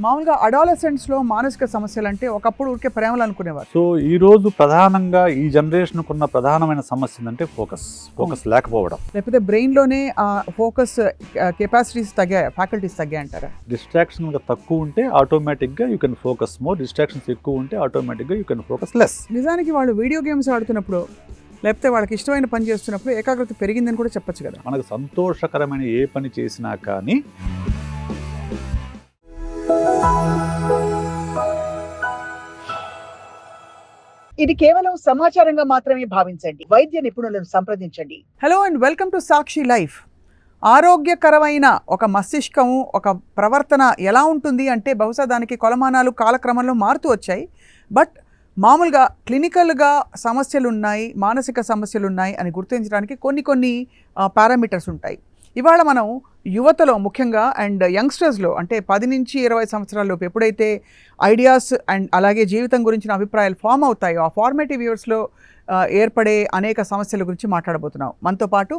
మామూలుగా అడాలసెంట్స్లో మానసిక సమస్యలు అంటే ఒకప్పుడు ఊరికే ప్రేమలు అనుకునేవారు. సో ఈ రోజు ప్రధానంగా ఈ జనరేషన్కు ఉన్న ప్రధానమైన సమస్య ఏంటంటే ఫోకస్ లేకపోవడం. లేకపోతే బ్రెయిన్లోనే ఆ ఫోకస్ కెపాసిటీస్ తగ్గాయి, ఫ్యాకల్టీస్ తగ్గాయి అంటారా? డిస్ట్రాక్షన్ తక్కువ ఉంటే ఆటోమేటిక్గా you can focus more, distractions ఎక్కువ ఉంటే ఆటోమేటిక్గా యూ కెన్ ఫోకస్ లెస్. నిజానికి వాళ్ళు వీడియో గేమ్స్ ఆడుతున్నప్పుడు లేకపోతే వాళ్ళకి ఇష్టమైన పని చేస్తున్నప్పుడు ఏకాగ్రత పెరిగిందని కూడా చెప్పొచ్చు కదా. మనకు సంతోషకరమైన ఏ పని చేసినా కానీ ఇది కేవలం సమాచారంగా మాత్రమే భావించండి. వైద్య నిపుణులను సంప్రదించండి. Hello and welcome to Sakshi life. ఆరోగ్యకరమైన ఒక మస్తిష్కము, ఒక ప్రవర్తన ఎలా ఉంటుంది అంటే బహుశా దానికి కొలమానాలు కాలక్రమంలో మారుతూ వచ్చాయి. బట్ మామూలుగా క్లినికల్గా సమస్యలు ఉన్నాయి, మానసిక సమస్యలు ఉన్నాయి అని గుర్తించడానికి కొన్ని పారామీటర్స్ ఉంటాయి. ఇవాళ మనం యువతలో ముఖ్యంగా అండ్ యంగ్స్టర్స్లో అంటే 10 నుంచి 20 సంవత్సరాల్లోపు ఎప్పుడైతే ఐడియాస్ అండ్ అలాగే జీవితం గురించిన అభిప్రాయాలు ఫామ్ అవుతాయో ఆ ఫార్మేటివ్ ఇయర్స్లో ఏర్పడే అనేక సమస్యల గురించి మాట్లాడబోతున్నాం. మనతో పాటు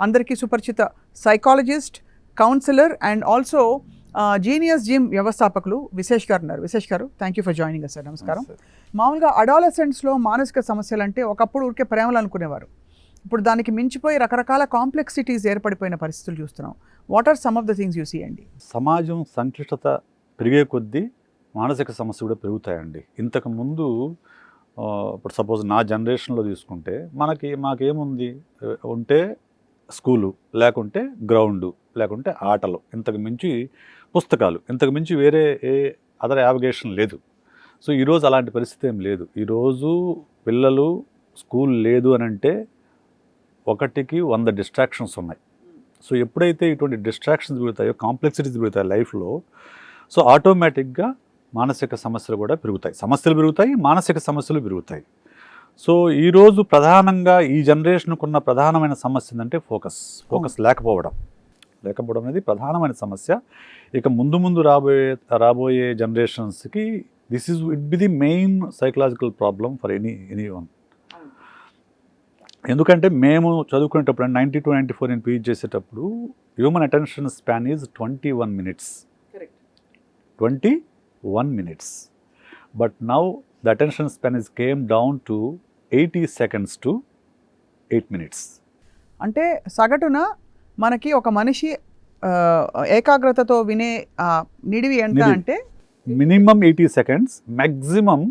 అందరికీ సుపరిచిత psychologist, counsellor and also genius gym వ్యవస్థాపకులు విశేష్ గారు ఉన్నారు. Vishesh garu, thank you for joining us sir. నమస్కారం. మామూలుగా అడాలసెంట్స్లో మానసిక సమస్యలు అంటే ఒకప్పుడు ఊరికే ప్రేమలు అనుకునేవారు. ఇప్పుడు దానికి మించిపోయి రకరకాల కాంప్లెక్సిటీస్ ఏర్పడిపోయిన పరిస్థితులు చూస్తున్నాం. What are some of the things you see అండి? సమాజం సంక్లిష్టత పెరిగే కొద్దీ మానసిక సమస్యలు కూడా పెరుగుతాయండి. ఇంతకుముందు ఇప్పుడు సపోజ్ నా జనరేషన్లో తీసుకుంటే మాకేముంది ఉంటే స్కూలు, లేకుంటే గ్రౌండు, లేకుంటే ఆటలు, ఇంతకు మించి పుస్తకాలు, ఇంతకు మించి వేరే ఏ అదర్ యావిగేషన్ లేదు. సో ఈరోజు అలాంటి పరిస్థితి ఏం లేదు. ఈరోజు పిల్లలు స్కూల్ లేదు అని అంటే 1కి 100 డిస్ట్రాక్షన్స్ ఉన్నాయి. సో ఎప్పుడైతే ఇటువంటి డిస్ట్రాక్షన్స్ పెరుగుతాయో, కాంప్లెక్సిటీస్ పెరుగుతాయి లైఫ్లో, సో ఆటోమేటిక్గా మానసిక సమస్యలు కూడా పెరుగుతాయి. మానసిక సమస్యలు పెరుగుతాయి. సో ఈరోజు ప్రధానంగా ఈ జనరేషన్కు ఉన్న ప్రధానమైన సమస్య ఏంటంటే ఫోకస్ లేకపోవడం అనేది ప్రధానమైన సమస్య. ఇక ముందు రాబోయే జనరేషన్స్కి it be the main psychological problem for anyone. ఎందుకంటే మేము చదువుకునేటప్పుడు 90 to 94 నేను పీజీ చేసేటప్పుడు human attention span is 21 minutes. 21 minutes. But now the attention span is came down to 80 seconds to 8 minutes. అంటే సగటున మనకి ఒక మనిషి ఏకాగ్రతతో వినే నిడివి ఎంత అంటే మినిమం 80 seconds, మ్యాక్సిమం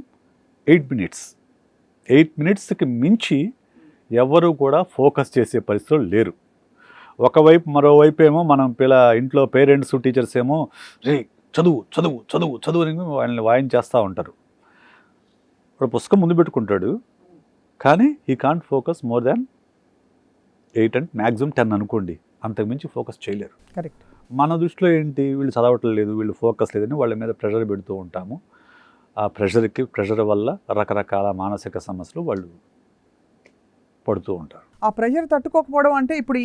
8 minutes. 8 minutesకి మించి ఎవరు కూడా ఫోకస్ చేసే పరిస్థితులు లేరు. మరోవైపు ఏమో మనం ఇంట్లో పేరెంట్స్, టీచర్స్ ఏమో రే చదువు అని వాళ్ళని వాయించేస్తూ ఉంటారు. ఇప్పుడు పుస్తకం ముందు పెట్టుకుంటాడు, కానీ he can't focus more than 8 and maximum 10 అనుకోండి, అంతకుమించి ఫోకస్ చేయలేరు. కరెక్ట్. మన దృష్టిలో ఏంటి, వీళ్ళు చదవటం లేదు, వీళ్ళు ఫోకస్ లేదని వాళ్ళ మీద ప్రెషర్ పెడుతూ ఉంటాము. ఆ ప్రెషర్ వల్ల రకరకాల మానసిక సమస్యలు వాళ్ళు పడుతూ ఉంటారు. ఆ ప్రెషర్ తట్టుకోకపోవడం అంటే ఇప్పుడు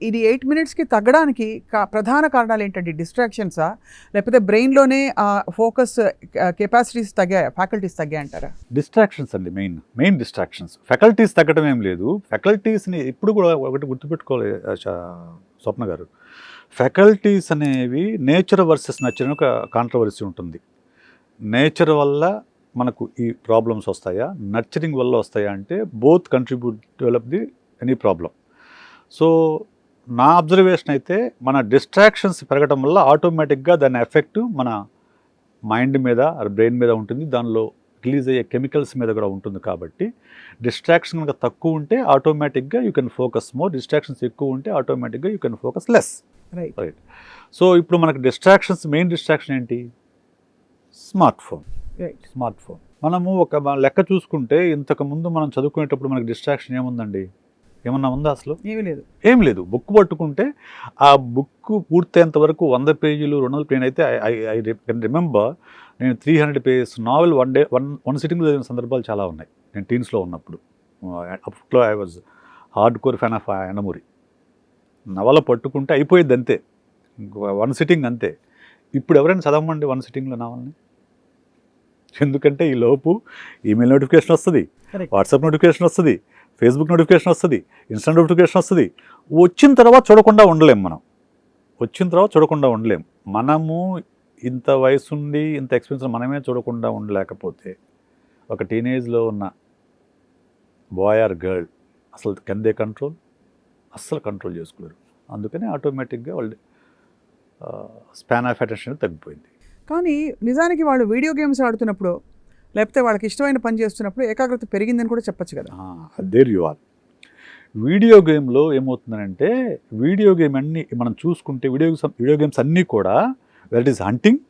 ఇది 8 minutesకి తగ్గడానికి ప్రధాన కారణాలు ఏంటంటే డిస్ట్రాక్షన్సా, లేకపోతే బ్రెయిన్లోనే ఫోకస్ కెపాసిటీస్ తగ్గాయి, ఫ్యాకల్టీస్ తగ్గాయి అంటారా? డిస్ట్రాక్షన్స్ అండి, మెయిన్ డిస్ట్రాక్షన్స్. ఫ్యాకల్టీస్ తగ్గడం ఏం లేదు. ఫ్యాకల్టీస్ని ఇప్పుడు కూడా ఒకటి గుర్తుపెట్టుకోవాలి స్వప్న గారు, ఫ్యాకల్టీస్ అనేవి నేచర్ వర్సెస్ నచ్చని ఒక కాంట్రవర్సీ ఉంటుంది. నేచర్ వల్ల మనకు ఈ ప్రాబ్లమ్స్ వస్తాయా, నర్చరింగ్ వల్ల వస్తాయా అంటే both contribute develop the any problem. So నా అబ్జర్వేషన్ అయితే మన డిస్ట్రాక్షన్స్ పెరగడం వల్ల ఆటోమేటిక్గా దాని ఎఫెక్ట్ మన మైండ్ మీద, బ్రెయిన్ మీద ఉంటుంది, దానిలో రిలీజ్ అయ్యే కెమికల్స్ మీద కూడా ఉంటుంది. కాబట్టి డిస్ట్రాక్షన్ కనుక తక్కువ ఉంటే ఆటోమేటిక్గా you can focus more, distractions ఎక్కువ ఉంటే ఆటోమేటిక్గా you can focus less. Right. So ఇప్పుడు మనకు మెయిన్ డిస్ట్రాక్షన్ ఏంటి? Smart phone. మనము ఒక లెక్క చూసుకుంటే ఇంతకుముందు మనం చదువుకునేటప్పుడు మనకి డిస్ట్రాక్షన్ ఏముందండి? ఏమన్నా ఉందా అసలు? ఏం లేదు. బుక్ పట్టుకుంటే ఆ బుక్ పూర్తయ్యేంత వరకు 100 pages 200 pages అయితే ఐ కెన్ రిమెంబర్ నేను 300 pages నావెల్ వన్ సిట్టింగ్లో చదివిన సందర్భాలు చాలా ఉన్నాయి. నేను టీన్స్లో ఉన్నప్పుడు అప్పట్లో I was hardcore fan of Yandamuri. నవల పట్టుకుంటే అయిపోయేది అంతే, 1 sitting అంతే. ఇప్పుడు ఎవరైనా చదవమండి 1 sittingలో నవల్ని? ఎందుకంటే ఈ లోపు ఈమెయిల్ నోటిఫికేషన్ వస్తుంది, వాట్సాప్ నోటిఫికేషన్ వస్తుంది, ఫేస్బుక్ నోటిఫికేషన్ వస్తుంది, ఇన్స్టా నోటిఫికేషన్ వస్తుంది. వచ్చిన తర్వాత చూడకుండా ఉండలేం. మనము ఇంత వయసుండి ఇంత ఎక్స్పీరియన్స్ మనమే చూడకుండా ఉండలేకపోతే ఒక టీనేజ్లో ఉన్న బాయ్ ఆర్ గర్ల్ అసలు కెన్ దే కంట్రోల్, అస్సలు కంట్రోల్ చేసుకోలేరు. అందుకని ఆటోమేటిక్గా వాళ్ళు స్పాన్ ఆఫ్ అటెన్షన్ తగ్గిపోయింది. కానీ నిజానికి వాళ్ళు వీడియో గేమ్స్ ఆడుతున్నప్పుడు లేకపోతే వాళ్ళకి ఇష్టమైన పని చేస్తున్నప్పుడు ఏకాగ్రత పెరిగిందని కూడా చెప్పొచ్చు కదా. There you are. వీడియో గేమ్లో ఏమవుతుందంటే వీడియో గేమ్ అన్నీ మనం చూసుకుంటే వీడియో గేమ్స్ అన్నీ కూడా దట్ ఈస్ హంటింగ్,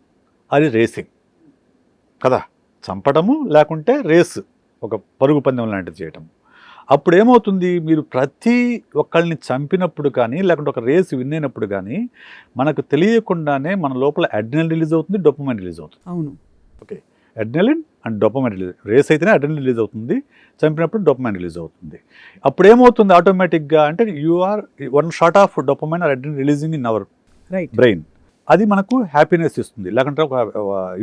అది రేసింగ్ కదా, చంపడము లేకుంటే రేస్, ఒక పరుగు పందెం లాంటిది చేయటం. అప్పుడు ఏమవుతుంది, మీరు ప్రతి ఒక్కళ్ళని చంపినప్పుడు కానీ లేకుంటే ఒక రేస్ విన్ అయినప్పుడు కానీ మనకు తెలియకుండానే మన లోపల అడ్రినలిన్ రిలీజ్ అవుతుంది, డోపమైన్ రిలీజ్ అవుతుంది. అవును, okay, adrenaline and dopamine release. Race అయితేనే అడ్రినలిన్ రిలీజ్ అవుతుంది, చంపినప్పుడు డోపమైన్ రిలీజ్ అవుతుంది. అప్పుడు ఏమవుతుంది ఆటోమేటిక్గా అంటే you are one shot of dopamine or adrenaline releasing in our right. Brain. అది మనకు హ్యాపీనెస్ ఇస్తుంది, లేకుంటే ఒక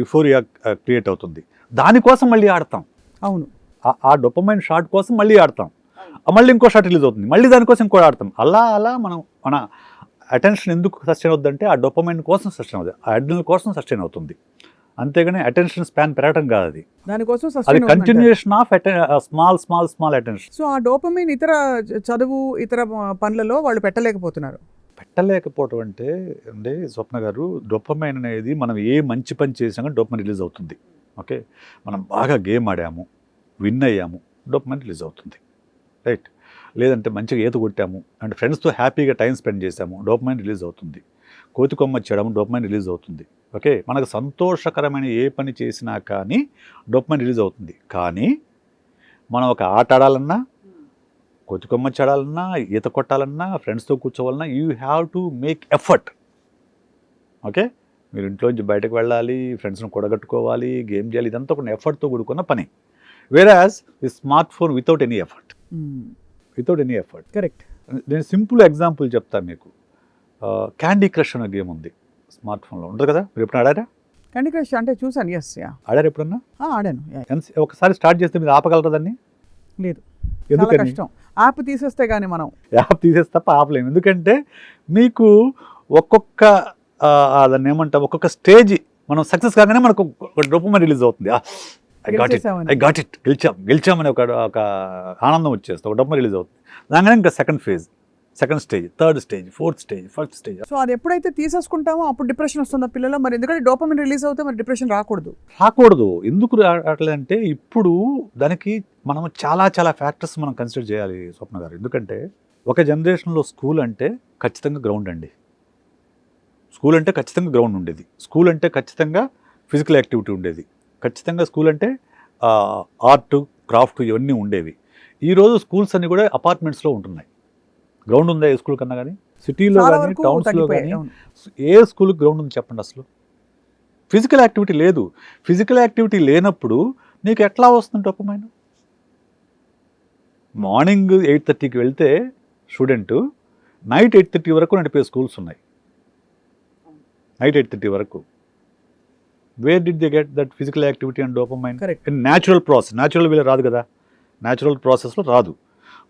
యుఫోరియా క్రియేట్ అవుతుంది. దానికోసం మళ్ళీ ఆడతాం. అవును, ఆ డోపమైన్ షాట్ కోసం మళ్ళీ ఆడతాం, మళ్ళీ ఇంకో షాట్ రిలీజ్ అవుతుంది, మళ్ళీ దానికోసం ఇంకో ఆడతాం. అలా మన అటెన్షన్ ఎందుకు సస్టైన్ అవుతుందంటే ఆ డోపమైన్ కోసం సస్టైన్ అవుతుంది, ఆ అడ్రినలిన్ కోసం సస్టైన్ అవుతుంది. అంతేగాని అటెన్షన్ స్పాన్ పెరగడం కాదు, అది దానికోసం అది sustain అవుతుందంటారు. Continuation of small attention. So ఆ డోపమైన్ ఇతర చదువు ఇతర పనులలో వాళ్ళు పెట్టలేకపోతున్నారు. పెట్టలేకపోవటం అంటే స్వప్న గారు, డోపమైన్ అనేది మనం ఏ మంచి పని చేసినా కానీ డోపమైన్ రిలీజ్ అవుతుంది. ఓకే, మనం బాగా గేమ్ ఆడాము, విన్ అయ్యాము, డోపమైన్ రిలీజ్ అవుతుంది, రైట్. లేదంటే మంచిగా ఈత కొట్టాము అంటే ఫ్రెండ్స్తో హ్యాపీగా టైం స్పెండ్ చేసాము, డోపమైన్ రిలీజ్ అవుతుంది. కోతి కొమ్మ చేయడం, డోపమైన్ రిలీజ్ అవుతుంది. ఓకే, మనకు సంతోషకరమైన ఏ పని చేసినా కానీ డోపమైన్ రిలీజ్ అవుతుంది. కానీ మనం ఒక ఆట ఆడాలన్నా, కోతి కొమ్మ చేయడాలన్నా, ఈత కొట్టాలన్నా, ఫ్రెండ్స్తో కూర్చోవాలన్నా you have to make effort. Okay, మీరు ఇంట్లోంచి బయటకు వెళ్ళాలి, ఫ్రెండ్స్ని కూడగట్టుకోవాలి, గేమ్ చేయాలి, ఇదంతా ఒక ఎఫర్ట్తో కూడుకున్న పని. Whereas the smart phone without any effort. Correct. నేను సింపుల్ ఎగ్జాంపుల్ చెప్తాను మీకు. క్యాండీ క్రష్ అనే గేమ్ ఉంది స్మార్ట్ ఫోన్లో, ఉంటుంది కదా, మీరు ఎప్పుడు ఆడారా? క్యాండీ క్రష్ అంటే చూసాను. ఎస్, యా, ఆడారు ఎప్పుడన్నా? ఆడాను. ఒకసారి స్టార్ట్ చేస్తే మీరు ఆపగలరా దాన్ని? లేదు, చాలా ఎందుకని? కష్టం. యాప్ తీసేస్తే కానీ మనం యాప్ తీసేస్తే తప్ప ఆపలేము. ఎందుకంటే మీకు ఒక్కొక్క దాన్ని ఏమంటాం, ఒక్కొక్క స్టేజ్ మనం సక్సెస్ కాగానే మనకు డోపమైన్ రిలీజ్ అవుతుంది. గెలిచేసామని. ఐ గాట్ ఇట్, గెలిచామని ఒక ఆనందం వచ్చేస్తుంది, ఒక డోపమైన్ రిలీజ్ అవుతుంది. దానికనే ఇంకా second phase, second stage, third stage, fourth stage, first stage. So అది ఎప్పుడైతే తీసేసుకుంటామో అప్పుడు డిప్రెషన్ వస్తుందా పిల్లలు? మరి ఎందుకంటే డోపమైన్ రిలీజ్ అవుతే మరి డిప్రెషన్ రాకూడదు. ఎందుకు రావట్లేదంటే ఇప్పుడు దానికి మనం చాలా ఫ్యాక్టర్స్ మనం కన్సిడర్ చేయాలి స్వప్న గారు. ఎందుకంటే ఒక జనరేషన్లో స్కూల్ అంటే ఖచ్చితంగా గ్రౌండ్ అండి. స్కూల్ అంటే ఖచ్చితంగా గ్రౌండ్ ఉండేది. స్కూల్ అంటే ఖచ్చితంగా ఫిజికల్ యాక్టివిటీ ఉండేది. ఖచ్చితంగా స్కూల్ అంటే ఆర్ట్, క్రాఫ్ట్ ఇవన్నీ ఉండేవి. ఈరోజు స్కూల్స్ అన్నీ కూడా అపార్ట్మెంట్స్లో ఉంటున్నాయి. గ్రౌండ్ ఉందా ఏ స్కూల్ కన్నా కానీ? సిటీలో కానీ టౌన్స్లో కానీ ఏ స్కూల్కి గ్రౌండ్ ఉంది చెప్పండి? అసలు ఫిజికల్ యాక్టివిటీ లేదు. ఫిజికల్ యాక్టివిటీ లేనప్పుడు నీకు ఎట్లా వస్తుంది డోపమైన్? మార్నింగ్ 8:30కి వెళ్తే స్టూడెంట్ నైట్ 8:30 వరకు నడిపే స్కూల్స్ ఉన్నాయి. నైట్ 8:30 వరకు. Where did they get that physical activity and dopamine? In natural process. Natural వేలో రాదు కదా, న్యాచురల్ ప్రాసెస్లో రాదు.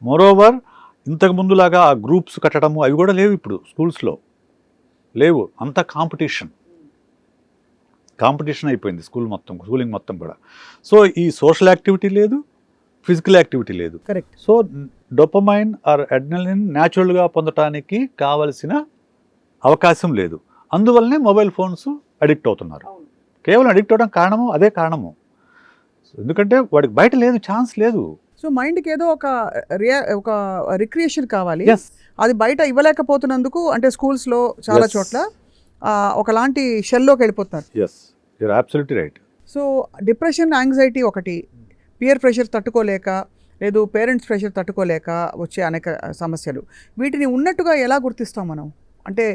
మోరోవర్ ఇంతకు ముందులాగా ఆ గ్రూప్స్ కట్టడము అవి కూడా లేవు ఇప్పుడు స్కూల్స్లో, లేవు. అంతా కాంపిటీషన్ అయిపోయింది స్కూలింగ్ మొత్తం కూడా. సో ఈ సోషల్ యాక్టివిటీ లేదు, ఫిజికల్ యాక్టివిటీ లేదు. Correct. So dopamine or adrenaline న్యాచురల్గా పొందటానికి కావలసిన అవకాశం లేదు. అందువల్లనే మొబైల్ ఫోన్స్ అడిక్ట్ అవుతున్నారు. కేవలం అడిక్ట్ అవడం కారణము అదే కారణము. ఎందుకంటే వాడికి బయట లేదు, ఛాన్స్ లేదు. సో మైండ్కి ఏదో ఒక రిక్రియేషన్ కావాలి. అది బయట ఇవ్వలేకపోతున్నందుకు అంటే స్కూల్స్లో చాలా చోట్ల ఒకలాంటి షెల్లోకి వెళ్ళిపోతున్నారు. Yes, you are absolutely right. So depression, anxiety ఒకటి, పియర్ ప్రెషర్ తట్టుకోలేక, లేదు పేరెంట్స్ ప్రెషర్ తట్టుకోలేక వచ్చే అనేక సమస్యలు. వీటిని ఉన్నట్టుగా ఎలా గుర్తిస్తాం మనం? అంటే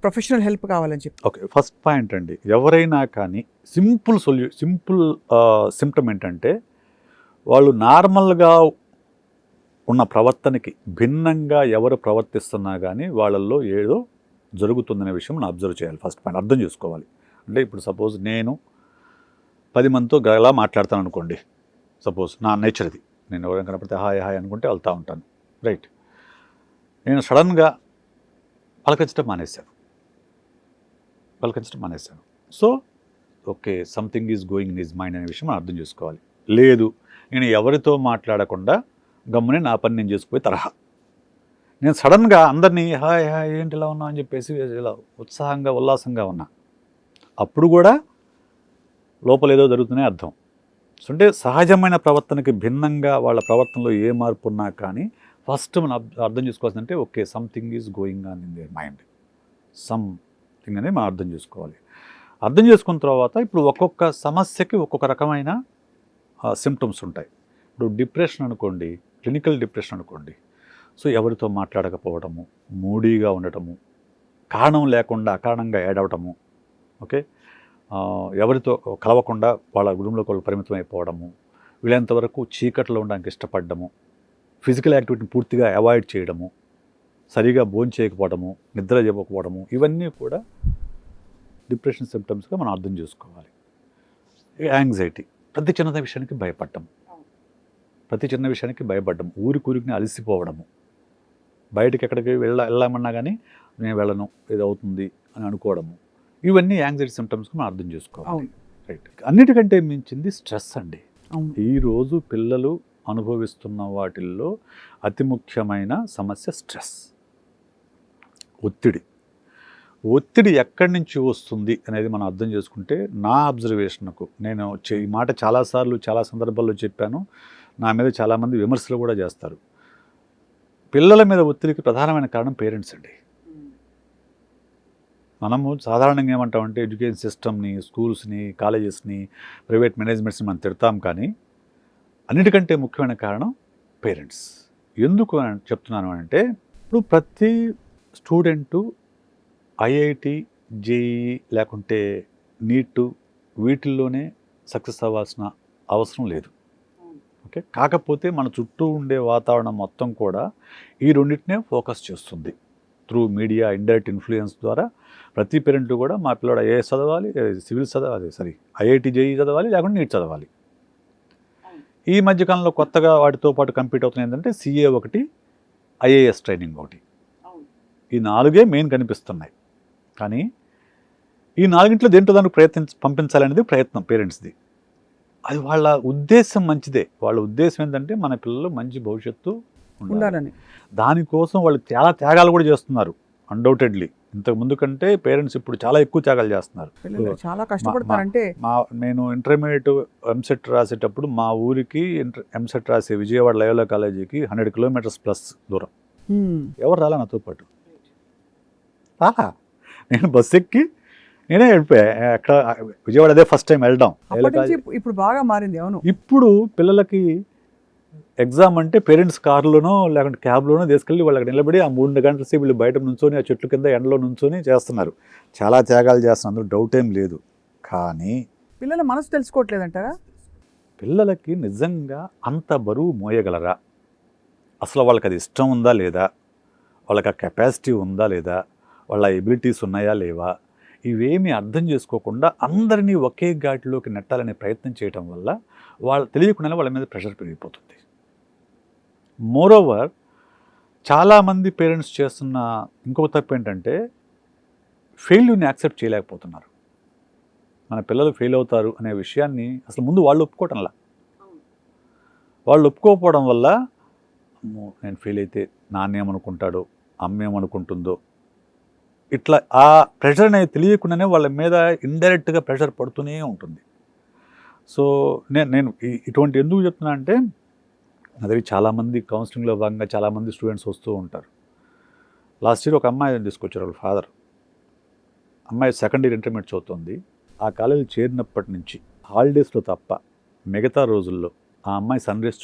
ప్రొఫెషనల్ హెల్ప్ కావాలని చెప్పి. ఓకే, ఫస్ట్ పాయింట్ అండి, ఎవరైనా కానీ సింపుల్ సిమ్టమ్ ఏంటంటే వాళ్ళు నార్మల్గా ఉన్న ప్రవర్తనకి భిన్నంగా ఎవరు ప్రవర్తిస్తున్నా కానీ వాళ్ళల్లో ఏదో జరుగుతుందనే విషయం మనం అబ్జర్వ్ చేయాలి. ఫస్ట్ పాయింట్ అర్థం చేసుకోవాలి. అంటే ఇప్పుడు సపోజ్ నేను 10 మందితో గలా మాట్లాడతాను అనుకోండి, సపోజ్ నా నేచర్ ఇది. నేను ఎవరైనా కనపడితే హాయ్ హాయ్ అనుకుంటే వెళ్తూ ఉంటాను, రైట్. నేను సడన్గా పలకరించడం మానేశాను. So okay something is going in his mind అనే విషయం మనం అర్థం చేసుకోవాలి. లేదు నేను ఎవరితో మాట్లాడకుండా గమ్మునే నా పని నేను చేసుకుపోయి తరహా, నేను సడన్గా అందరినీ హాయ్ హాయ్ ఏంటి ఇలా ఉన్నా అని చెప్పేసి ఇలా ఉత్సాహంగా ఉల్లాసంగా ఉన్నా, అప్పుడు కూడా లోపల ఏదో జరుగుతూనే అర్థం. సో అంటే సహజమైన ప్రవర్తనకి భిన్నంగా వాళ్ళ ప్రవర్తనలో ఏ మార్పు ఉన్నా కానీ ఫస్ట్ మనం అర్థం చేసుకోవాల్సిందంటే okay something is going on in their mind, something అనేది మనం అర్థం చేసుకోవాలి. అర్థం చేసుకున్న తర్వాత ఇప్పుడు ఒక్కొక్క సమస్యకి ఒక్కొక్క రకమైన సిమ్టమ్స్ ఉంటాయి. ఇప్పుడు డిప్రెషన్ అనుకోండి, క్లినికల్ డిప్రెషన్ అనుకోండి, సో ఎవరితో మాట్లాడకపోవడము, మూడీగా ఉండటము, కారణం లేకుండా అకారణంగా ఏడవటము, ఓకే ఎవరితో కలవకుండా వాళ్ళ రూమ్లోకి వాళ్ళు పరిమితం అయిపోవడము, వీళ్ళంతవరకు చీకట్లో ఉండడానికి ఇష్టపడము, ఫిజికల్ యాక్టివిటీని పూర్తిగా అవాయిడ్ చేయడము, సరిగా భోజనం చేయకపోవడము, నిద్ర చేయకపోవడము, ఇవన్నీ కూడా డిప్రెషన్ సిమ్టమ్స్గా మనం అర్థం చేసుకోవాలి. యాంగ్జైటీ, ప్రతి చిన్న విషయానికి భయపడ్డం, ఊరికి అలసిపోవడము, బయటకి ఎక్కడికి వెళ్ళామన్నా కానీ నేను వెళ్ళను ఇది అవుతుంది అని అనుకోవడము, ఇవన్నీ యాంగ్జైటీ సిమ్టమ్స్గా మనం అర్థం చేసుకోవాలి. రైట్. అన్నిటికంటే మించింది స్ట్రెస్ అండి. ఈరోజు పిల్లలు అనుభవిస్తున్న వాటిల్లో అతి ముఖ్యమైన సమస్య స్ట్రెస్, ఒత్తిడి ఎక్కడి నుంచి వస్తుంది అనేది మనం అర్థం చేసుకుంటే, నా అబ్జర్వేషన్కు నేను ఈ మాట చాలాసార్లు చాలా సందర్భాల్లో చెప్పాను, నా మీద చాలామంది విమర్శలు కూడా చేస్తారు. పిల్లల మీద ఒత్తిడికి ప్రధానమైన కారణం పేరెంట్స్ అండి. మనము సాధారణంగా ఏమంటామంటే ఎడ్యుకేషన్ సిస్టమ్ని, స్కూల్స్ని, కాలేజెస్ని, ప్రైవేట్ మేనేజ్మెంట్స్ని మనం తిడతాం, కానీ అన్నిటికంటే ముఖ్యమైన కారణం పేరెంట్స్. ఎందుకు చెప్తున్నాను అంటే, ఇప్పుడు ప్రతి స్టూడెంటు ఐఐటి, జేఈఈ లేకుంటే నీటు వీటిల్లోనే సక్సెస్ అవ్వాల్సిన అవసరం లేదు. ఓకే, కాకపోతే మన చుట్టూ ఉండే వాతావరణం మొత్తం కూడా ఈ రెండింటినే ఫోకస్ చేస్తుంది. త్రూ మీడియా ఇండైరెక్ట్ ఇన్ఫ్లుయెన్స్ ద్వారా ప్రతి పేరెంట్ కూడా మా పిల్లడు ఐఏఎస్ చదవాలి, సివిల్ చదవాలి, ఐఐటి జేఈ చదవాలి, లేకుంటే నీట్ చదవాలి. ఈ మధ్యకాలంలో కొత్తగా వాటితో పాటు కంప్లీట్ అవుతుంది ఏంటంటే సిఏ ఒకటి, ఐఏఎస్ ట్రైనింగ్ ఒకటి. ఈ 4 మెయిన్ కనిపిస్తున్నాయి. కానీ ఈ 4 దేంట్లో దానికి పంపించాలనేది ప్రయత్నం పేరెంట్స్ది. అది వాళ్ళ ఉద్దేశం మంచిదే. వాళ్ళ ఉద్దేశం ఏంటంటే మన పిల్లలు మంచి భవిష్యత్తు ఉండాలని. దానికోసం వాళ్ళు చాలా త్యాగాలు కూడా చేస్తున్నారు అన్డౌటెడ్లీ. ఇంతకు ముందు కంటే పేరెంట్స్ ఇప్పుడు చాలా ఎక్కువ త్యాగాలు చేస్తున్నారు. చాలా కష్టపడతారంటే నేను ఇంటర్మీడియట్ ఎంసెట్ రాసేటప్పుడు మా ఊరికి ఎంసెట్ రాసే విజయవాడ లయోలా కాలేజీకి 100 కిలోమీటర్స్ ప్లస్ దూరం. ఎవరు రాలా నాతో పాటు, నేను బస్ ఎక్కి నేనే వెళ్ళిపోయా. అక్కడ విజయవాడ అదే ఫస్ట్ టైం వెళ్ళడం. ఇప్పుడు బాగా మారింది. అవును, ఇప్పుడు పిల్లలకి ఎగ్జామ్ అంటే పేరెంట్స్ కారులోనో లేకుంటే క్యాబ్లోనో తీసుకెళ్ళి వాళ్ళకి నిలబడి ఆ 3 గంటల సేపు వీళ్ళు బయట నుంచొని ఆ చెట్ల కింద ఎండలో నుంచొని చేస్తున్నారు. చాలా త్యాగాలు చేస్తున్నారు, అందులో డౌట్ ఏం లేదు. కానీ పిల్లల మనసు తెలుసుకోవట్లేదంటారా? పిల్లలకి నిజంగా అంత బరువు మోయగలరా? అసలు వాళ్ళకి అది ఇష్టం ఉందా లేదా? వాళ్ళకి ఆ కెపాసిటీ ఉందా లేదా? వాళ్ళ ఎబిలిటీస్ ఉన్నాయా లేవా? ఇవేమీ అర్థం చేసుకోకుండా అందరినీ ఒకే ఘాటిలోకి నెట్టాలనే ప్రయత్నం చేయడం వల్ల వాళ్ళు తెలియకుండానే వాళ్ళ మీద ప్రెషర్ పెరిగిపోతుంది. మోరోవర్ చాలామంది పేరెంట్స్ చేస్తున్న ఇంకొక తప్పు ఏంటంటే ఫెయిల్యూర్ని యాక్సెప్ట్ చేయలేకపోతున్నారు. మన పిల్లలు ఫెయిల్ అవుతారు అనే విషయాన్ని అసలు ముందు వాళ్ళు ఒప్పుకోవటంలా. వాళ్ళు ఒప్పుకోకపోవడం వల్ల అమ్మో నేను ఫెయిల్ అయితే నాన్న ఏమనుకుంటాడో, అమ్మ ఏమనుకుంటుందో, ఇట్లా ఆ ప్రెషర్ అనేది తెలియకుండానే వాళ్ళ మీద ఇండైరెక్ట్గా ప్రెషర్ పడుతూనే ఉంటుంది. సో నేను ఇటువంటి ఎందుకు చెప్తున్నా అంటే, అదే చాలామంది కౌన్సిలింగ్లో భాగంగా చాలామంది స్టూడెంట్స్ వస్తూ ఉంటారు. లాస్ట్ ఇయర్ ఒక అమ్మాయి తీసుకొచ్చారు వాళ్ళ ఫాదర్. అమ్మాయి సెకండ్ ఇయర్ ఇంటర్మీడియట్ చదువుతుంది. ఆ కాలేజీ చేరినప్పటి నుంచి హాలిడేస్లో తప్ప మిగతా రోజుల్లో ఆ అమ్మాయి సన్ రైజ్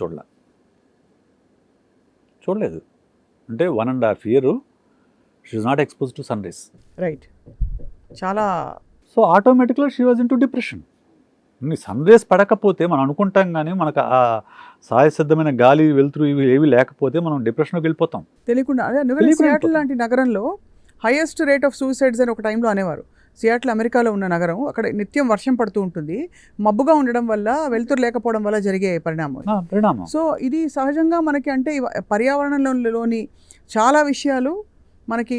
చూడలేదు. అంటే 1.5 year she is not expose to sunrise. Right. చాలా సో ఆటోమేటిక్గా she was into depression. Sunrise పడకపోతే మనం అనుకుంటాం, కానీ మనకు ఆ సహజసిద్ధమైన గాలి వెలుతురు ఇవి ఏవి లేకపోతే మనం డిప్రెషన్లోకి వెళ్ళిపోతాం తెలియకుండా. అదే సియాటిల్ లాంటి నగరంలో హైయెస్ట్ రేట్ ఆఫ్ సూసైడ్స్ అని ఒక టైంలో అనేవారు. సియాటిల్ అమెరికాలో ఉన్న నగరం. అక్కడ నిత్యం వర్షం పడుతూ ఉంటుంది. మబ్బుగా ఉండడం వల్ల, వెలుతురు లేకపోవడం వల్ల జరిగే పరిణామం. సో ఇది సహజంగా మనకి అంటే పర్యావరణంలోని చాలా విషయాలు మనకి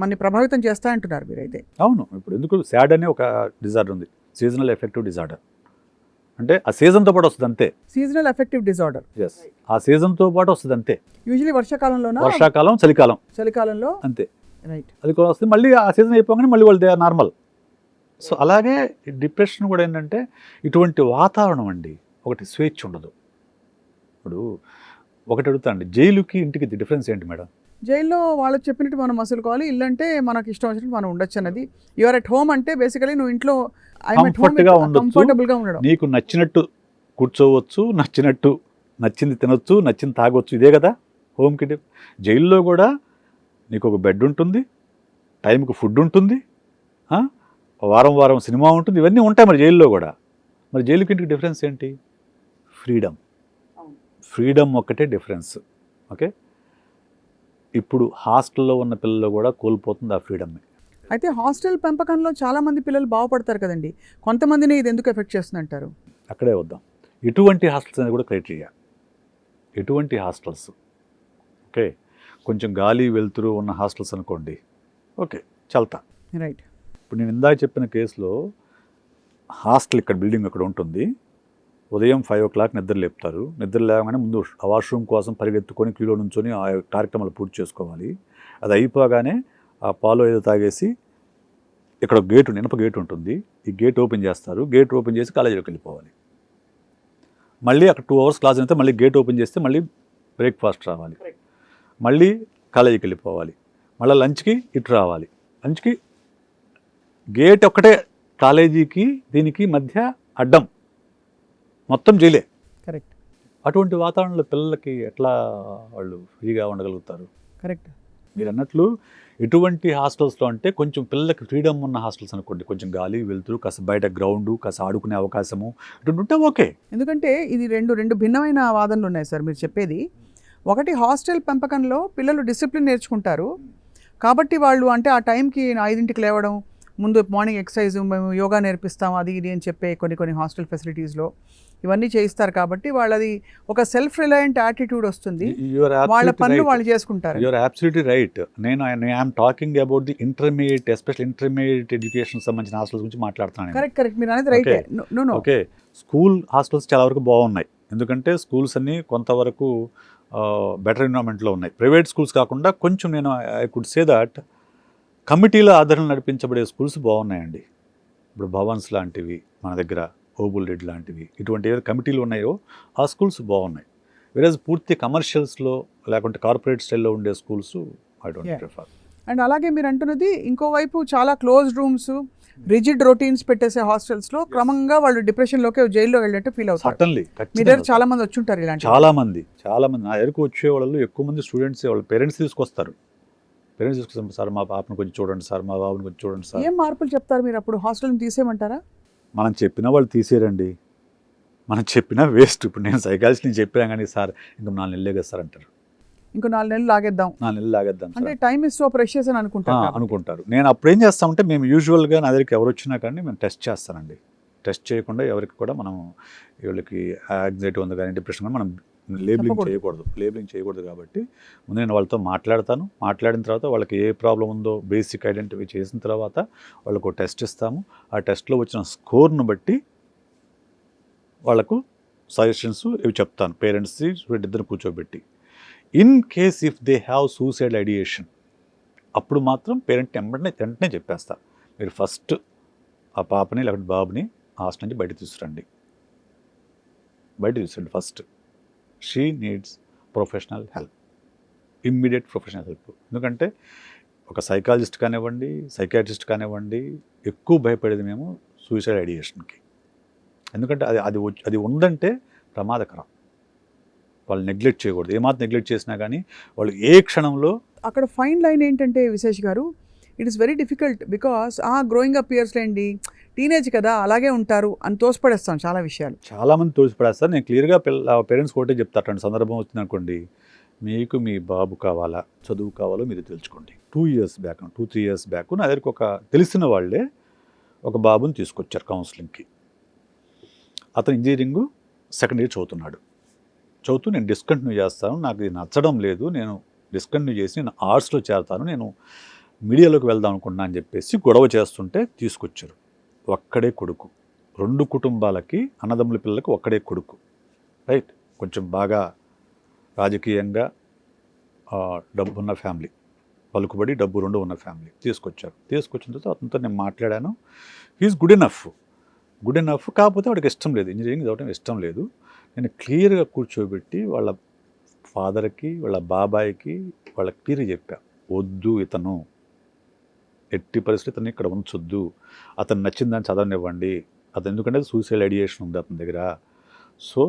మనని ప్రభావితం చేస్తా అంటున్నారు మీరైతే. అవును, ఇప్పుడు ఎందుకు సాడ్ అనే ఒక డిజార్డర్ ఉంది, సీజనల్ ఎఫెక్టివ్ డిజార్డర్. అంటే ఆ సీజన్తో పాటు వస్తుంది అంతే. Seasonal effective disorder. ఎస్, ఆ సీజన్తో పాటు వస్తుంది అంతే. యూజువలీ వర్షాకాలంలోనా, వర్షాకాలం, చలికాలం, చలికాలంలో అంతే. రైట్. అది కూడా వస్తుంది, మళ్ళీ ఆ సీజన్ అయిపోగానే మళ్ళీ వాళ్ళు దే ఆర్ నార్మల్. సో అలాగే డిప్రెషన్ కూడా ఏంటంటే ఇటువంటి వాతావరణం అండి. ఒకటి స్వేచ్ఛ ఉండదు. ఇప్పుడు ఒకటి అడుగుతా అండి, జైలుకి ఇంటికి డిఫరెన్స్ ఏంటి మేడం? జైల్లో వాళ్ళు చెప్పినట్టు మనం మసులుకోవాలి, ఇల్లు అంటే మనకి ఇష్టం వచ్చినట్టు మనం ఉండొచ్చు అన్నది. యూఆర్ ఎట్ హోమ్ అంటే బేసికలీ నువ్వు ఇంట్లో కంఫర్ట్గా ఉండొచ్చు, కంఫర్టబుల్గా ఉండడం, నీకు నచ్చినట్టు కూర్చోవచ్చు, నచ్చింది తినొచ్చు, నచ్చింది తాగొచ్చు, ఇదే కదా హోమ్కి. జైల్లో కూడా నీకు ఒక బెడ్ ఉంటుంది, టైంకి ఫుడ్ ఉంటుంది, వారం సినిమా ఉంటుంది, ఇవన్నీ ఉంటాయి మరి జైల్లో కూడా. మరి జైలుకి ఇంటికి డిఫరెన్స్ ఏంటి? ఫ్రీడమ్ ఒక్కటే డిఫరెన్స్. ఓకే, ఇప్పుడు హాస్టల్లో ఉన్న పిల్లలు కూడా కోల్పోతుంది ఆ ఫ్రీడమ్ని. అయితే హాస్టల్ పెంపకంలో చాలా మంది పిల్లలు బాగుపడతారు కదండి, కొంతమందిని ఇది ఎందుకు ఎఫెక్ట్ చేస్తుంది అంటారు? అక్కడే వద్దాం. ఎటువంటి హాస్టల్స్ అనేది కూడా క్రైటీరియా. ఎటువంటి హాస్టల్స్, ఓకే, కొంచెం గాలి వెలుతురు ఉన్న హాస్టల్స్ అనుకోండి, ఓకే చల్తా. రైట్. ఇప్పుడు నేను ఇందాక చెప్పిన కేసులో హాస్టల్ ఇక్కడ బిల్డింగ్ అక్కడ ఉంటుంది, ఉదయం 5 o'clock నిద్ర లేపుతారు, నిద్ర లేవగానే ముందు వాష్రూమ్ కోసం పరిగెత్తుకొని క్యూలో నుంచొని ఆ కార్యక్రమాలు పూర్తి చేసుకోవాలి. అది అయిపోగానే ఆ పాలు ఏదో తాగేసి ఇక్కడ గేట్, ఇనప గేట్ ఉంటుంది, ఈ గేట్ ఓపెన్ చేస్తారు, గేట్ ఓపెన్ చేసి కాలేజీలోకి వెళ్ళిపోవాలి. మళ్ళీ అక్కడ 2 hours క్లాస్ అయితే మళ్ళీ గేట్ ఓపెన్ చేస్తే మళ్ళీ బ్రేక్ఫాస్ట్ రావాలి, మళ్ళీ కాలేజీకి వెళ్ళిపోవాలి, మళ్ళీ లంచ్కి ఇటు రావాలి. లంచ్కి గేట్ ఒక్కటే కాలేజీకి దీనికి మధ్య అడ్డం, మొత్తం జైలే. కరెక్ట్. అటువంటి వాతావరణంలో పిల్లలకి ఎట్లా వాళ్ళు ఫ్రీగా ఉండగలుగుతారు? కరెక్ట్. మీరు అన్నట్లు ఎటువంటి హాస్టల్స్లో అంటే కొంచెం పిల్లలకి ఫ్రీడమ్ ఉన్న హాస్టల్స్ అనుకోండి, కొంచెం గాలి వెళ్తురు, కాస్త బయట గ్రౌండ్, కాస్త ఆడుకునే అవకాశము ఇటువంటి ఉంటే ఓకే. ఎందుకంటే ఇది రెండు భిన్నమైన వాదనలు ఉన్నాయి సార్ మీరు చెప్పేది. ఒకటి, హాస్టల్ పెంపకంలో పిల్లలు డిసిప్లిన్ నేర్చుకుంటారు కాబట్టి వాళ్ళు అంటే ఆ టైంకి 5ంటికి లేవడం, ముందు మార్నింగ్ ఎక్సర్సైజ్, మేము యోగా నేర్పిస్తాం, అది ఇది అని చెప్పే కొన్ని హాస్టల్ ఫెసిలిటీస్లో ఇవన్నీ చేయిస్తారు కాబట్టి వాళ్ళది ఒక సెల్ఫ్ రిలయంట్ యాటిట్యూడ్ వస్తుంది, వాళ్ళ పనులు వాళ్ళు చేసుకుంటారు. You're absolutely right. I'm talking about the intermediate, special intermediate education సంబంధించిన హాస్టల్స్ గురించి మాట్లాడుతున్నాను. కరెక్ట్, మీరు అనేది రైట్. ఓకే, స్కూల్ హాస్టల్స్ చాలా వరకు బాగున్నాయి, ఎందుకంటే స్కూల్స్ అన్ని కొంతవరకు బెటర్ ఎన్విరాన్మెంట్లో ఉన్నాయి. ప్రైవేట్ స్కూల్స్ కాకుండా కొంచెం నేను ఐ కుడ్ సే దట్ కమిటీల ఆధారంగా నడిపించబడే స్కూల్స్ బాగున్నాయండి. ఇప్పుడు భవన్స్ లాంటివి మన దగ్గర, ఓబుల్ రెడ్డి లాంటివి, ఇటువంటి ఏదో కమిటీలు ఉన్నాయో ఆ స్కూల్స్ బాగున్నాయి. వేరేజ్ పూర్తి కమర్షియల్స్లో లేకుంటే కార్పొరేట్ స్టైల్లో ఉండే schools I don't prefer. And అలాగే మీరు అంటున్నది ఇంకోవైపు చాలా క్లోజ్ రూమ్స్, రిజిడ్ రొటీన్స్ పెట్టేసే హాస్టల్స్లో క్రమంగా వాళ్ళు డిప్రెషన్లోకి, జైల్లో వెళ్ళినట్టు ఫీల్ అవుతారు. సటన్లీ, మీ దగ్గర చాలా మంది వచ్చి ఉంటారు ఇలాంటి. చాలా మంది నా దగ్గరకు వచ్చేవాళ్ళు ఎక్కువ మంది స్టూడెంట్స్, వాళ్ళ పేరెంట్స్ తీసుకొస్తారు. సార్ మా పాపను కొంచెం చూడండి సార్, మా బాబుని కొంచెం చూడండి సార్. ఏం మార్పులు చెప్తారు మీరు అప్పుడు? హాస్టల్ని తీసేయమంటారా? మనం చెప్పినా వాళ్ళు తీసేయరండి, మనం చెప్పినా వేస్ట్. ఇప్పుడు నేను సైకాలజిస్ట్ నేను చెప్పినా కానీ సార్ ఇంకా 4 నెలలే కదా సార్ అంటారు. ఇంకో 4 నెలలు లాగేద్దాం, 4 నెలలు లాగేద్దాం అంటే టైమ్ ఇస్ సో ప్రెషియస్ అని అనుకుంటారు. నేను అప్పుడు ఏం చేస్తామంటే, మేము యూజువల్గా నా దగ్గరికి ఎవరు వచ్చినా కానీ మేము టెస్ట్ చేస్తానండి. టెస్ట్ చేయకుండా ఎవరికి కూడా మనం వీళ్ళకి యాంగ్జైటీ ఉంది కానీ డిప్రెషన్ కానీ మనం లేబులింగ్ చేయకూడదు కాబట్టి ముందు నేను వాళ్ళతో మాట్లాడిన తర్వాత వాళ్ళకి ఏ ప్రాబ్లం ఉందో బేసిక్ ఐడెంటిఫై చేసిన తర్వాత వాళ్ళకు టెస్ట్ ఇస్తాము. ఆ టెస్ట్లో వచ్చిన స్కోర్ను బట్టి వాళ్ళకు సజెషన్స్ ఇవి చెప్తాను, పేరెంట్స్ ఇద్దరు కూర్చోబెట్టి. In case if they have suicide ideation, అప్పుడు మాత్రం పేరెంట్ వెంటనే చెప్పేస్తా, మీరు ఫస్ట్ ఆ పాపని లేకపోతే బాబుని హాస్టల్ నుంచి బయట తీసుకురండి first. She needs professional help, immediate professional help. ఎందుకంటే ఒక సైకాలజిస్ట్ కానివ్వండి, సైకాట్రిస్ట్ కానివ్వండి, ఎక్కువ భయపడేది మేము సూసైడ్ ఐడియేషన్కి. ఎందుకంటే అది ఉందంటే ప్రమాదకరం. వాళ్ళు నెగ్లెక్ట్ చేయకూడదు, ఏమాత్రం నెగ్లెక్ట్ చేసినా కానీ వాళ్ళు ఏ క్షణంలో. అక్కడ ఫైన్ లైన్ ఏంటంటే విశేష్ గారు, it is very difficult because growing up ఇయర్స్లో అండి, టీనేజ్ కదా అలాగే ఉంటారు అని తోసిపడేస్తాం చాలా విషయాలు. చాలామంది తోసిపడేస్తారు. నేను క్లియర్గా పేరెంట్స్ ఒకటే చెప్తాను, సందర్భం వచ్చింది అనుకోండి, మీకు మీ బాబు కావాలా, చదువు కావాలో మీరు తెలుసుకోండి. 2-3 years బ్యాక్ నా దగ్గరికి ఒక తెలిసిన వాళ్ళే ఒక బాబుని తీసుకొచ్చారు కౌన్సిలింగ్కి. అతను ఇంజనీరింగ్ 2nd year చదువుతూ నేను డిస్కంటిన్యూ చేస్తాను, నాకు ఇది నచ్చడం లేదు, నేను డిస్కంటిన్యూ చేసి నేను ఆర్ట్స్లో చేరతాను, నేను మీడియాలోకి వెళ్దాం అనుకున్నా అని చెప్పేసి గొడవ చేస్తుంటే తీసుకొచ్చారు. ఒక్కడే కొడుకు, 2 కుటుంబాలకి అన్నదమ్ముల పిల్లలకి ఒక్కడే కొడుకు, రైట్, కొంచెం బాగా రాజకీయంగా డబ్బున్న ఫ్యామిలీ, పలుకుబడి డబ్బు 2 ఉన్న ఫ్యామిలీ తీసుకొచ్చారు. తీసుకొచ్చిన తర్వాత అతనితో నేను మాట్లాడాను. హీఈస్ గుడ్ ఎనఫ్, కాకపోతే వాడికి ఇష్టం లేదు, ఇంజనీరింగ్ చదవడం ఇష్టం లేదు. నేను క్లియర్గా కూర్చోబెట్టి వాళ్ళ ఫాదర్కి, వాళ్ళ బాబాయికి వాళ్ళకి క్లియర్గా చెప్పా, వద్దు ఇతను, ఎట్టి పరిస్థితి ఇతన్ని ఇక్కడ ఉంచొద్దు, అతను నచ్చిన దాన్ని చదవనివ్వండి, అతను ఎందుకంటే సూసైడ్ ఐడియేషన్ ఉంది అతని దగ్గర, సో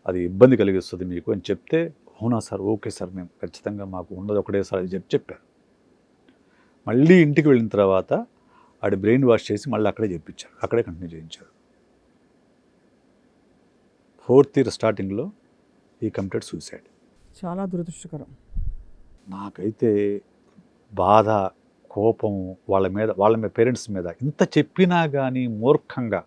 అది ఇబ్బంది కలిగిస్తుంది మీకు అని చెప్తే, అవునా సార్, ఓకే సార్, మేము ఖచ్చితంగా మాకు ఉన్నది ఒకటే సార్ అది చెప్పారు. మళ్ళీ ఇంటికి వెళ్ళిన తర్వాత ఆడి బ్రెయిన్ వాష్ చేసి మళ్ళీ అక్కడే చెప్పించారు, అక్కడే కంటిన్యూ చేయించారు. 4th ఇయర్ స్టార్టింగ్లో ఈ కమిటెడ్ సూసైడ్. చాలా దురదృష్టకరం. నాకైతే బాధ, కోపం వాళ్ళ పేరెంట్స్ మీద. ఇంత చెప్పినా కానీ మూర్ఖంగా,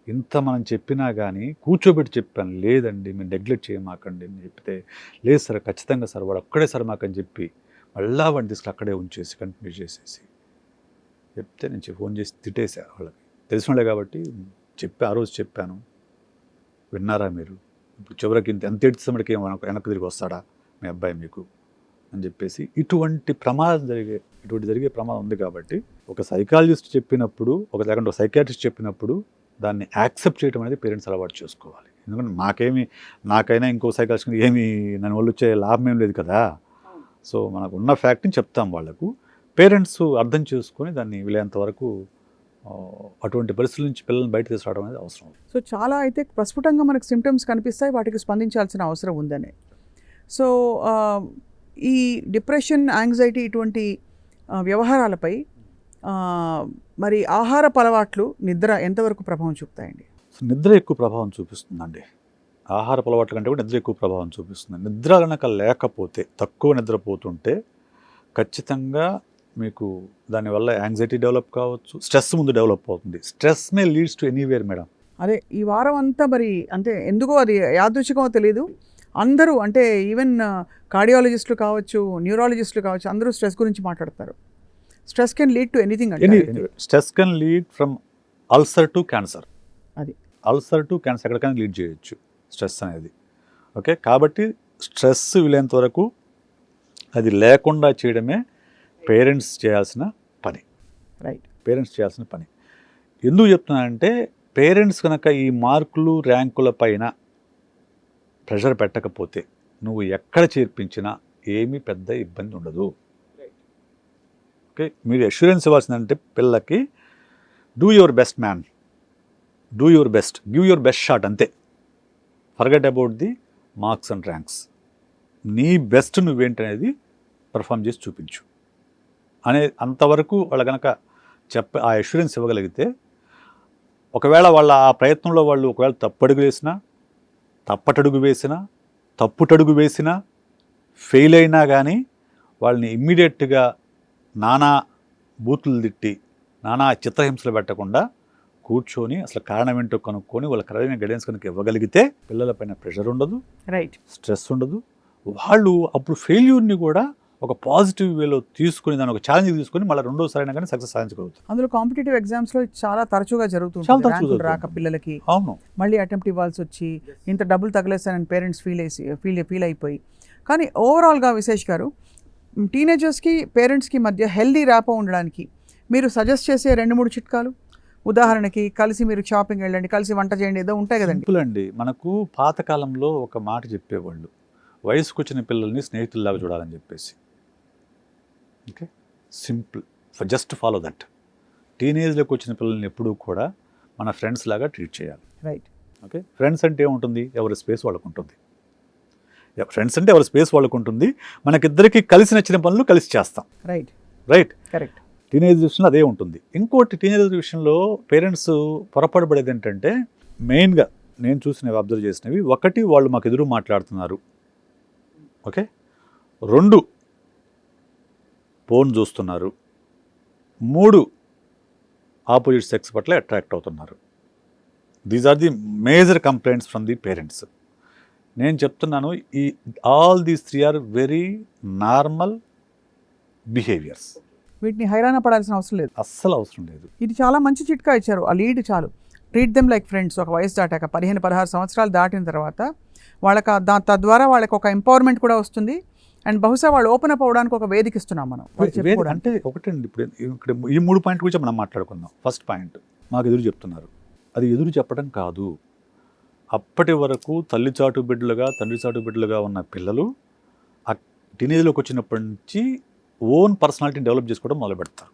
ఇంత మనం చెప్పినా కానీ కూర్చోబెట్టి చెప్పాను, లేదండి మీరు నెగ్లెక్ట్ చేయమాకండి అని చెప్తే, లేదు సార్ ఖచ్చితంగా సార్ వాడు ఒక్కడే సార్ మాకని చెప్పి మళ్ళా వాడిని తీసుకుని అక్కడే ఉంచేసి కంటిన్యూ చేసేసి చెప్తే నేను ఫోన్ చేసి తిట్టేసా. వాళ్ళకి తెలిసిన వాళ్ళే కాబట్టి ఆ రోజు చెప్పాను, విన్నారా మీరు, ఇప్పుడు చివరికి ఎంత ఏడ్చేసరికి వెనక్కి తిరిగి వస్తాడా మీ అబ్బాయి మీకు అని చెప్పేసి ఇటువంటి జరిగే ప్రమాదం ఉంది. కాబట్టి ఒక సైకాలజిస్ట్ చెప్పినప్పుడు, లేకుంటే ఒక సైకాట్రిస్ట్ చెప్పినప్పుడు దాన్ని యాక్సెప్ట్ చేయడం అనేది పేరెంట్స్ అలవాటు చేసుకోవాలి. ఎందుకంటే నాకైనా ఇంకో సైకాలజిస్ట్ ఏమి నన్ను వాళ్ళు వచ్చే లాభం ఏం లేదు కదా. సో మనకు ఉన్న ఫ్యాక్ట్ని చెప్తాం వాళ్ళకు, పేరెంట్స్ అర్థం చేసుకొని దాన్ని వీలైనంత వరకు అటువంటి పరిస్థితుల నుంచి పిల్లల్ని బయట తీసుకురావడం అనేది అవసరం. సో చాలా అయితే ప్రస్ఫుటంగా మనకు సిమ్టమ్స్ కనిపిస్తాయి, వాటికి స్పందించాల్సిన అవసరం ఉందని. సో ఈ డిప్రెషన్, యాంగ్జైటీ ఇటువంటి వ్యవహారాలపై మరి ఆహారపు అలవాట్లు, నిద్ర ఎంతవరకు ప్రభావం చూపుతాయండి? నిద్ర ఎక్కువ ప్రభావం చూపిస్తుందండి. ఆహారపు అలవాట్ల కంటే కూడా నిద్ర ఎక్కువ ప్రభావం చూపిస్తుంది. నిద్ర కనుక లేకపోతే, తక్కువ నిద్రపోతుంటే ఖచ్చితంగా మీకు దానివల్ల యాంగ్జైటీ డెవలప్ కావచ్చు, స్ట్రెస్ ముందు డెవలప్ అవుతుంది. Stress May leads to anywhere madam. అదే ఈ వారం అంతా మరి అంటే ఎందుకో అది యాదృచ్ఛికమో తెలియదు, అందరూ అంటే ఈవెన్ కార్డియాలజిస్టులు కావచ్చు, న్యూరాలజిస్టులు కావచ్చు, అందరూ స్ట్రెస్ గురించి మాట్లాడతారు. Stress can lead to anything అంటే stress can lead from ulcer to cancer. అది అల్సర్ టు క్యాన్సర్ ఎక్కడికైనా లీడ్ చేయొచ్చు స్ట్రెస్ అనేది. ఓకే, కాబట్టి స్ట్రెస్ వీలైనంత వరకు అది లేకుండా చేయడమే పేరెంట్స్ చేయాల్సిన పని. రైట్, పేరెంట్స్ చేయాల్సిన పని. ఎందుకు చెప్తున్నానంటే, పేరెంట్స్ కనుక ఈ మార్కులు, ర్యాంకుల పైన ప్రెషర్ పెట్టకపోతే నువ్వు ఎక్కడ చేర్పించినా ఏమీ పెద్ద ఇబ్బంది ఉండదు. ఓకే, మీరు అష్యూరెన్స్ ఇవ్వాల్సిందంటే పిల్లలకి, do your best man, do your best, give your best shot, అంతే. Forget about the marks and ranks. నీ బెస్ట్ నువ్వేంటనేది పర్ఫామ్ చేసి చూపించు అనే అంతవరకు వాళ్ళు కనుక ఆ అష్యూరెన్స్ ఇవ్వగలిగితే, ఒకవేళ వాళ్ళ ఆ ప్రయత్నంలో వాళ్ళు ఒకవేళ తప్పటడుగు వేసినా ఫెయిల్ అయినా కానీ వాళ్ళని ఇమ్మీడియట్గా నానా బూతులు తిట్టి, నానా చిత్రహింసలు పెట్టకుండా కూర్చొని అసలు కారణం ఏంటో కనుక్కొని వాళ్ళ కరెక్ట్గా గైడెన్స్ కనుక ఇవ్వగలిగితే పిల్లలపైన ప్రెషర్ ఉండదు, రైట్, స్ట్రెస్ ఉండదు. వాళ్ళు అప్పుడు ఫెయిల్యూర్ని కూడా ఒక పాజిటివ్ వేలో తీసుకుని, దాన్ని ఒక ఛాలెంజ్ తీసుకుని మళ్ళీ రెండోసారి అయినా కానీ సక్సెస్ సాధించగలుగుతారు. అందులో కాంపిటేటివ్ ఎగ్జామ్స్లో చాలా తరచుగా జరుగుతుంది. ర్యాంకులు రాక పిల్లలకి అవును మళ్ళీ అటెంప్ట్ ఇవ్వాల్సి వచ్చి ఇంత డబ్బులు తగిలేస్తానని పేరెంట్స్ ఫీల్ అయిపోయి. కానీ ఓవరాల్గా విశేష్ గారు, టీనేజర్స్కి పేరెంట్స్కి మధ్య హెల్దీ ర్యాపో ఉండడానికి మీరు సజెస్ట్ చేసే 2-3 చిట్కాలు? ఉదాహరణకి కలిసి మీరు షాపింగ్ వెళ్ళండి, కలిసి వంట చేయండి, ఏదో ఉంటాయి కదండి. సింపుల్ అండి. మనకు పాతకాలంలో ఒక మాట చెప్పేవాళ్ళు, వయసుకు వచ్చిన పిల్లల్ని స్నేహితుల్లాగా చూడాలని చెప్పేసి. Okay, simple, just follow that. టీనేజ్లోకి వచ్చిన పిల్లల్ని ఎప్పుడూ కూడా మన ఫ్రెండ్స్ లాగా ట్రీట్ చేయాలి. రైట్, ఓకే, ఫ్రెండ్స్ అంటే ఏముంటుంది, ఎవరి స్పేస్ వాళ్ళకు ఉంటుంది. ఫ్రెండ్స్ అంటే ఎవరి స్పేస్ వాళ్ళకు ఉంటుంది. మనకిద్దరికి కలిసి నచ్చిన పనులు కలిసి చేస్తాం. Right, correct. టీనేజ్ విషయంలో అదే ఉంటుంది. ఇంకోటి, టీనేజ్ విషయంలో పేరెంట్స్ పొరపాటు పడేది ఏంటంటే, మెయిన్గా నేను చూసినవి, అబ్జర్వ్ చేసినవి, 1 వాళ్ళు మాకు ఎదురు మాట్లాడుతున్నారు. ఓకే, 2 ఫోన్ చూస్తున్నారు, 3 ఆపోజిట్ సెక్స్ పట్ల అట్రాక్ట్ అవుతున్నారు. These are the major complaints from the parents. నేను చెప్తున్నాను, ఈ all these 3 are very normal behaviours. వీటిని హైరాణ పడాల్సిన అవసరం లేదు. అస్సలు అవసరం లేదు. ఇది చాలా మంచి చిట్కా ఇచ్చారు. ఆ లీడ్ చాలు. Treat them like friends. ఒక వయసు దాటాక 15-16 సంవత్సరాలు దాటిన తర్వాత వాళ్ళకి తద్వారా వాళ్ళకి ఒక ఎంపవర్మెంట్ కూడా వస్తుంది. అండ్ బహుశా వాళ్ళు ఓపెన్ అప్ అవ్వడానికి ఒక వేదిక ఇస్తున్నాం మనం. అంటే ఒకటండి, ఇప్పుడు ఇక్కడ ఈ 3 పాయింట్ గురించి మనం మాట్లాడుకుందాం. ఫస్ట్ పాయింట్, మాకు ఎదురు చెప్తున్నారు. అది ఎదురు చెప్పడం కాదు. అప్పటి వరకు తల్లిచాటు బిడ్డలుగా తండ్రి చాటు బిడ్డలుగా ఉన్న పిల్లలు ఆ టీనేజ్లోకి వచ్చినప్పటి నుంచి ఓన్ పర్సనాలిటీని డెవలప్ చేసుకోవడం మొదలు పెడతారు.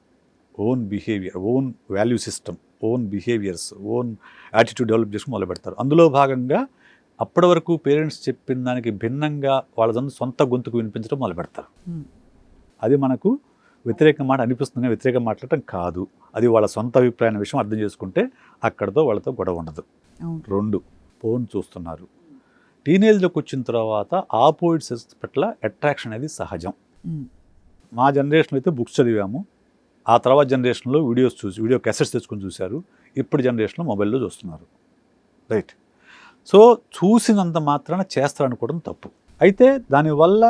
Own behaviour, own value system, own behaviours, own attitude develop చేసుకుని మొదలు పెడతారు. అందులో భాగంగా అప్పటి వరకు పేరెంట్స్ చెప్పిన దానికి భిన్నంగా వాళ్ళ సొంత గొంతుకు వినిపించడం మొదలు పెడతారు. అది మనకు వ్యతిరేక మాట అనిపిస్తుంది, వ్యతిరేక మాట్లాడటం కాదు. అది వాళ్ళ సొంత అభిప్రాయం విషయం అర్థం చేసుకుంటే అక్కడితో వాళ్ళతో గొడవ ఉండదు. 2, ఫోన్ చూస్తున్నారు. టీనేజ్లోకి వచ్చిన తర్వాత ఆపోజిట్ సెక్స్ పట్ల అట్రాక్షన్ అనేది సహజం. మా జనరేషన్ అయితే బుక్స్ చదివాము, ఆ తర్వాత జనరేషన్లో వీడియో క్యాసెట్స్ తెచ్చుకొని చూశారు. ఇప్పుడు జనరేషన్లో మొబైల్లో చూస్తున్నారు. రైట్. సో చూసినంత మాత్రాన చేస్తారనుకోవడం తప్పు. అయితే దానివల్ల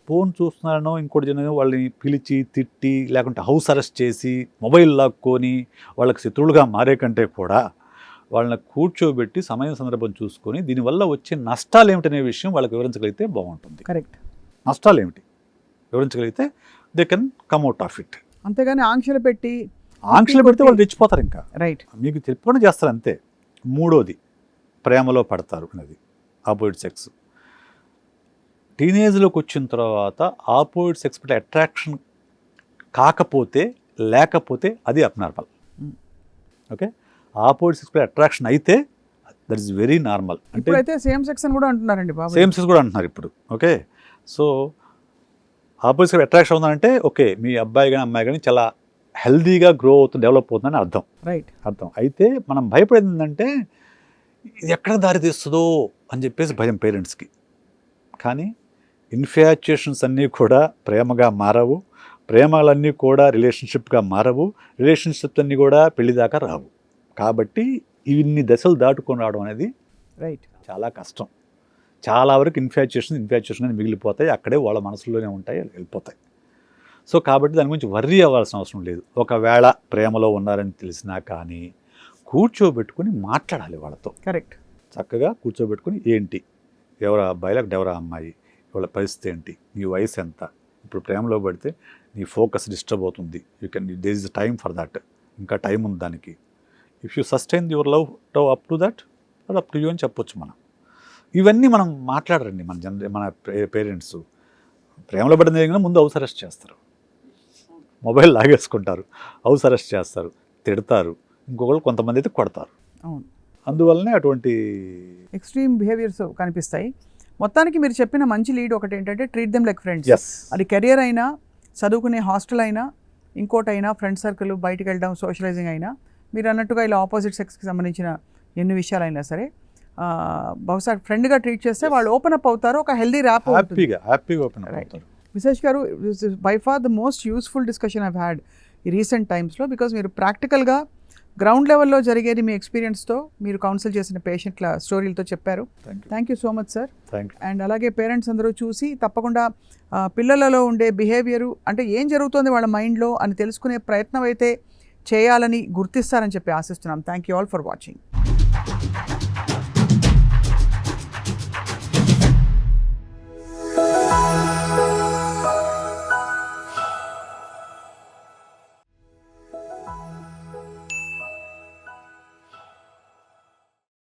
ఫోన్ చూస్తున్నారనో ఇంకోటి జన వాళ్ళని పిలిచి తిట్టి లేకుంటే హౌస్ అరెస్ట్ చేసి మొబైల్ లాక్కొని వాళ్ళకి శత్రువులుగా మారే కంటే కూడా వాళ్ళని కూర్చోబెట్టి సమయం సందర్భం చూసుకొని దీనివల్ల వచ్చే నష్టాలు ఏమిటనే విషయం వాళ్ళకి వివరించగలిగితే బాగుంటుంది. కరెక్ట్. నష్టాలు ఏమిటి వివరించగలిగితే they can come out of it. అంతేగాని ఆంక్షలు పెడితే వాళ్ళు రెచ్చిపోతారు. ఇంకా రైట్, మీకు చెప్పకుండా చేస్తారు అంతే. 3వది, ప్రేమలో పడతారు అనేది ఆపోజిట్ సెక్స్. టీనేజ్లోకి వచ్చిన తర్వాత ఆపోజిట్ సెక్స్ పట్ల అట్రాక్షన్ లేకపోతే అది అబ్నార్మల్. ఓకే, ఆపోజిట్ సెక్స్ పట్ల అట్రాక్షన్ అయితే దట్ ఈస్ వెరీ నార్మల్. అంటే సేమ్ సెక్స్ అని కూడా అంటున్నారండి బాబు. సేమ్ సెక్స్ కూడా అంటున్నారు ఇప్పుడు. Okay, so opposite sex attraction ఉందంటే ఓకే, మీ అబ్బాయి కానీ అమ్మాయి కానీ చాలా హెల్దీగా గ్రో అవుతుంది, డెవలప్ అవుతుందని అర్థం. రైట్, అర్థం. అయితే మనం భయపడేది ఏంటంటే ఇది ఎక్కడ దారి తీస్తుందో అని చెప్పేసి భయం పేరెంట్స్కి. కానీ ఇన్ఫాచ్యుయేషన్స్ అన్నీ కూడా ప్రేమగా మారవు, ప్రేమలన్నీ కూడా రిలేషన్షిప్గా మారవు, రిలేషన్షిప్స్ అన్నీ కూడా పెళ్లి దాకా రావు. కాబట్టి ఇన్ని దశలు దాటుకొని రావడం అనేది రైట్ చాలా కష్టం. చాలా వరకు ఇన్ఫాచ్యుయేషన్ మిగిలిపోతాయి, అక్కడే వాళ్ళ మనసులోనే ఉంటాయి, వెళ్ళిపోతాయి. సో కాబట్టి దాని గురించి వర్రీ అవ్వాల్సిన అవసరం లేదు. ఒకవేళ ప్రేమలో ఉన్నారని తెలిసినా కానీ కూర్చోబెట్టుకుని మాట్లాడాలి వాళ్ళతో. కరెక్ట్. చక్కగా కూర్చోబెట్టుకుని ఏంటి, ఎవరా అబ్బాయి లేకపోతే ఎవరా అమ్మాయి, వాళ్ళ పరిస్థితి ఏంటి, నీ వయసు ఎంత, ఇప్పుడు ప్రేమలో పడితే నీ ఫోకస్ డిస్టర్బ్ అవుతుంది, there is time for that, ఇంకా టైం ఉంది దానికి. If you sustain your love up to that, అది అప్ టు యూ అని చెప్పొచ్చు మనం. ఇవన్నీ మనం మాట్లాడరండి మన పేరెంట్స్. ప్రేమలో పడిన దగ్గర ముందు హౌస్ అరెస్ట్ చేస్తారు, మొబైల్ లాగేసుకుంటారు, హౌస్ అరెస్ట్ చేస్తారు, తిడతారు, ఇంకొకళ్ళు కొంతమంది అయితే కొడతారు. అవును, అందువల్లనే అటువంటి ఎక్స్ట్రీమ్ బిహేవియర్స్ కనిపిస్తాయి. మొత్తానికి మీరు చెప్పిన మంచి లీడ్ ఒకటి ఏంటంటే ట్రీట్ దెమ్ లైక్ ఫ్రెండ్స్. అది కెరియర్ అయినా, చదువుకునే హాస్టల్ అయినా, ఇంకోటైనా ఫ్రెండ్ సర్కిల్, బయటికి వెళ్ళడం, సోషలైజింగ్ అయినా, మీరు అన్నట్టుగా ఇలా ఆపోజిట్ సెక్స్కి సంబంధించిన ఎన్ని విషయాలైనా సరే బహుశా ఫ్రెండ్గా ట్రీట్ చేస్తే వాళ్ళు ఓపెన్ అప్ అవుతారు, ఒక హెల్దీ ర్యాప్ హ్యాపీగా ఓపెన్ అప్ అవుతారు. విశేష్ గారు, by for the most useful discussion I've had ఈ రీసెంట్ టైమ్స్లో. బికాజ్ మీరు ప్రాక్టికల్గా గ్రౌండ్ లెవెల్లో జరిగేది మీ ఎక్స్పీరియన్స్తో, మీరు కౌన్సిల్ చేసిన పేషెంట్ల స్టోరీలతో చెప్పారు. Thank you so much sir. And అలాగే పేరెంట్స్ అందరూ చూసి తప్పకుండా పిల్లలలో ఉండే బిహేవియరు అంటే ఏం జరుగుతుంది వాళ్ళ మైండ్లో అని తెలుసుకునే ప్రయత్నం అయితే చేయాలని గుర్తిస్తారని చెప్పి ఆశిస్తున్నాం. Thank you all for watching.